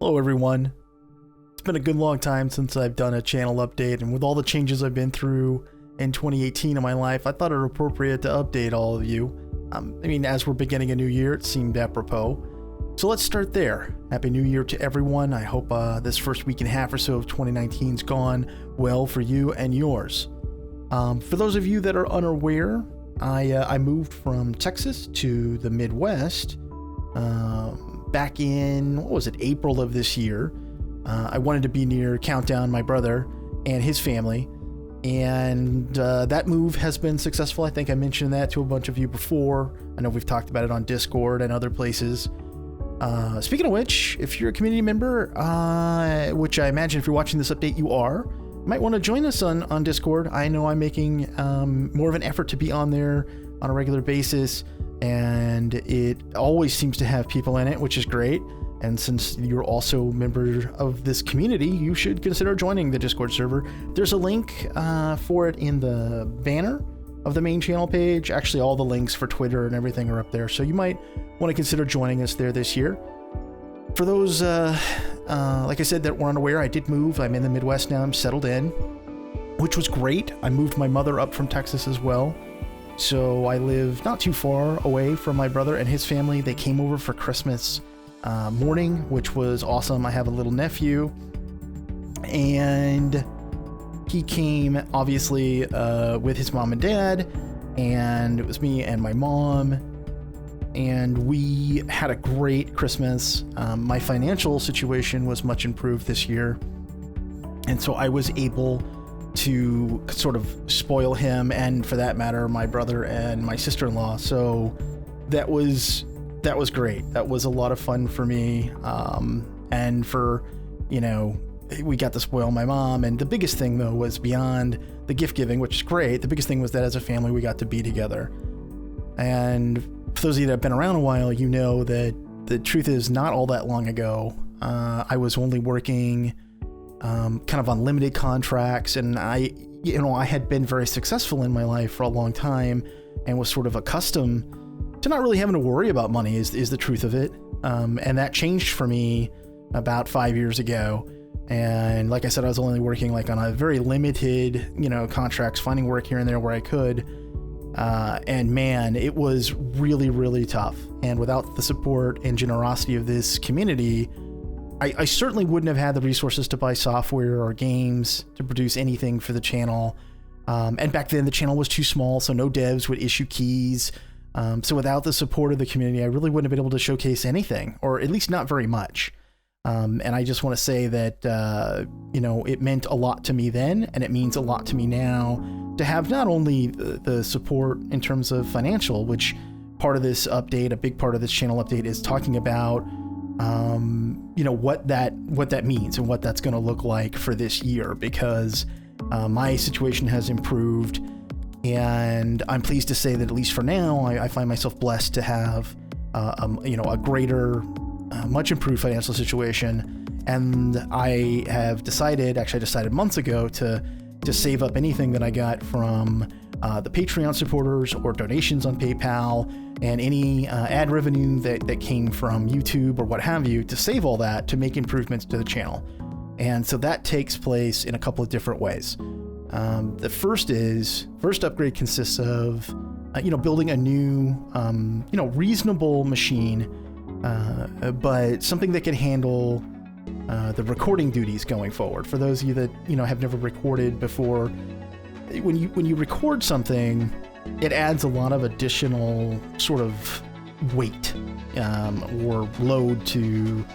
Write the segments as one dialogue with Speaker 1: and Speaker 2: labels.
Speaker 1: Hello everyone. It's been a good long time since I've done a channel update, and with all the changes I've been through in 2018 in my life, I thought it appropriate to update all of you. As we're beginning a new year, it seemed apropos. So let's start there. Happy New Year to everyone. I hope this first week and a half or so of 2019's gone well for you and yours. For those of you that are unaware, I moved from Texas to the Midwest back in, April of this year. I wanted to be near Countdown, my brother, and his family, and that move has been successful. I think I mentioned that to a bunch of you before. I know we've talked about it on Discord and other places. Speaking of which, if you're a community member, which I imagine if you're watching this update you are, you might want to join us on Discord. I know I'm making more of an effort to be on there on a regular basis, and it always seems to have people in it, which is great. And since you're also a member of this community, you should consider joining the Discord server. There's a link for it in the banner of the main channel page. Actually, all the links for Twitter and everything are up there, so you might want to consider joining us there this year. For those, like I said, that were unaware, I did move. I'm in the Midwest now. I'm settled in, which was great. I moved my mother up from Texas as well, so I live not too far away from my brother and his family. They came over for Christmas morning, which was awesome. I have a little nephew, and he came obviously with his mom and dad, and it was me and my mom, and we had a great Christmas. My financial situation was much improved this year, and so I was able to sort of spoil him, and for that matter, my brother and my sister-in-law. So that was great. That was a lot of fun for me. And for, we got to spoil my mom. And the biggest thing, though, was beyond the gift giving, which is great. The biggest thing was that as a family, we got to be together. And for those of you that have been around a while, you know that the truth is not all that long ago. I was only working kind of on limited contracts, and I had been very successful in my life for a long time and was sort of accustomed to not really having to worry about money is the truth of it. And that changed for me about 5 years ago. And like I said, I was only working like on a very limited, contracts, finding work here and there where I could. And man, it was really, really tough. And without the support and generosity of this community, I certainly wouldn't have had the resources to buy software or games to produce anything for the channel. And back then the channel was too small, so no devs would issue keys. So without the support of the community, I really wouldn't have been able to showcase anything, or at least not very much. And I just want to say that, it meant a lot to me then, and it means a lot to me now to have not only the support in terms of financial, which part of this update, a big part of this channel update is talking about, what that means and what that's going to look like for this year, because my situation has improved. And I'm pleased to say that at least for now, I find myself blessed to have, a greater, much improved financial situation. And I decided months ago to save up anything that I got from the Patreon supporters or donations on PayPal and any ad revenue that came from YouTube or what have you, to save all that to make improvements to the channel. And so that takes place in a couple of different ways. The first upgrade consists of, building a new, reasonable machine, but something that can handle the recording duties going forward. For those of you that, have never recorded before, when you record something, it adds a lot of additional sort of weight or load to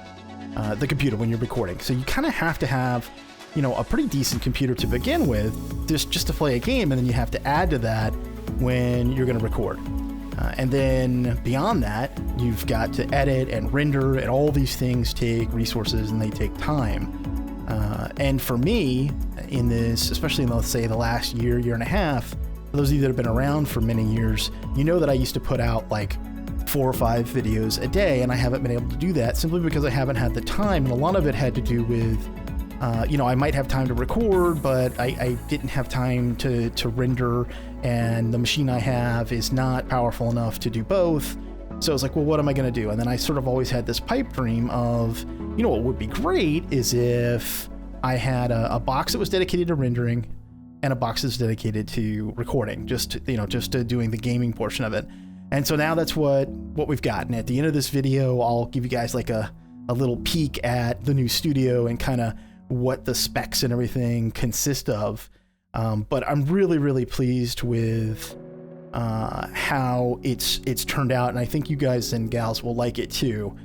Speaker 1: the computer when you're recording. So you kind of have to have a pretty decent computer to begin with, just to play a game, and then you have to add to that when you're going to record. And then beyond that, you've got to edit and render, and all these things take resources and they take time. And for me, in this, especially in, let's say, the last year and a half, for those of you that have been around for many years, that I used to put out like 4 or 5 videos a day, and I haven't been able to do that simply because I haven't had the time. And a lot of it had to do with I might have time to record, but I didn't have time to render, and the machine I have is not powerful enough to do both. So I was like, well, what am I going to do? And then I sort of always had this pipe dream of, what would be great is if I had a box that was dedicated to rendering and a box that's dedicated to recording, just to doing the gaming portion of it. And so now that's what we've got. And at the end of this video, I'll give you guys like a little peek at the new studio and kind of what the specs and everything consist of. But I'm really, really pleased with how it's turned out, and I think you guys and gals will like it too.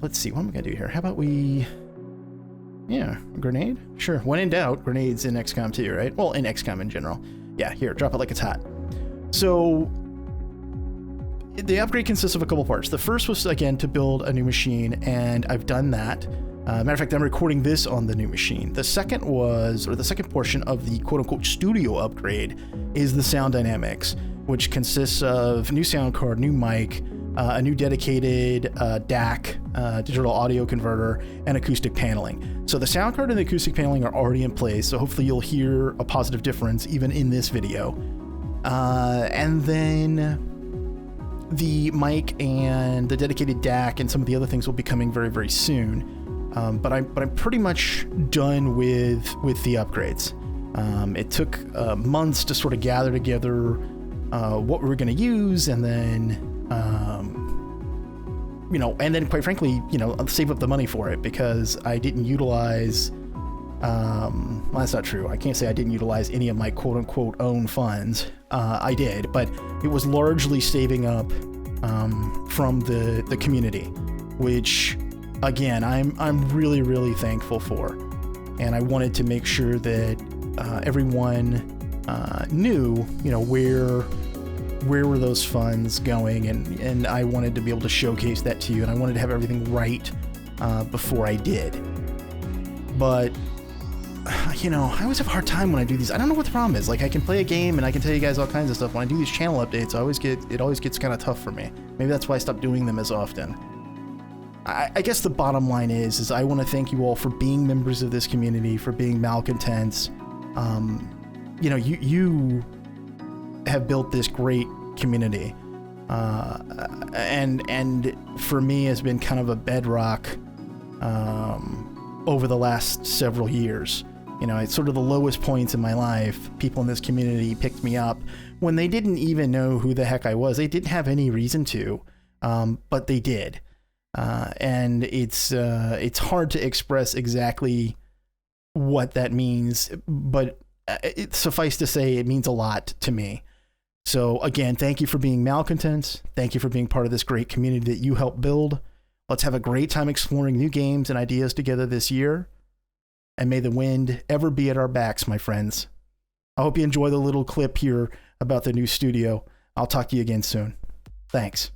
Speaker 1: Let's see, what am I gonna do here? How about grenade? Sure, when in doubt, grenades in XCOM 2, right? Well, in XCOM in general. Yeah, here, drop it like it's hot. So the upgrade consists of a couple parts. The first was, again, to build a new machine, and I've done that. Matter of fact, I'm recording this on the new machine. The second portion of the quote-unquote studio upgrade is the sound dynamics, which consists of new sound card, new mic, a new dedicated DAC, digital audio converter, and acoustic paneling. So the sound card and the acoustic paneling are already in place, so hopefully you'll hear a positive difference even in this video. And then the mic and the dedicated DAC and some of the other things will be coming very, very soon. But I'm pretty much done with the upgrades. It took months to sort of gather together what we were going to use, and then quite frankly, save up the money for it, because I didn't utilize. Well, that's not true. I can't say I didn't utilize any of my quote unquote own funds. I did, but it was largely saving up from the community, which, again, I'm really, really thankful for. And I wanted to make sure that everyone knew, where were those funds going, and I wanted to be able to showcase that to you, and I wanted to have everything right before I did. But I always have a hard time when I do these. I don't know what the problem is. Like, I can play a game and I can tell you guys all kinds of stuff. When I do these channel updates, it always gets kind of tough for me. Maybe that's why I stopped doing them as often. I guess the bottom line is I want to thank you all for being members of this community, for being malcontents. You have built this great community, and for me has been kind of a bedrock over the last several years. It's sort of the lowest points in my life. People in this community picked me up when they didn't even know who the heck I was. They didn't have any reason to, but they did. And it's hard to express exactly what that means, but suffice to say, it means a lot to me. So again, thank you for being malcontents. Thank you for being part of this great community that you helped build. Let's have a great time exploring new games and ideas together this year. And may the wind ever be at our backs, my friends. I hope you enjoy the little clip here about the new studio. I'll talk to you again soon. Thanks.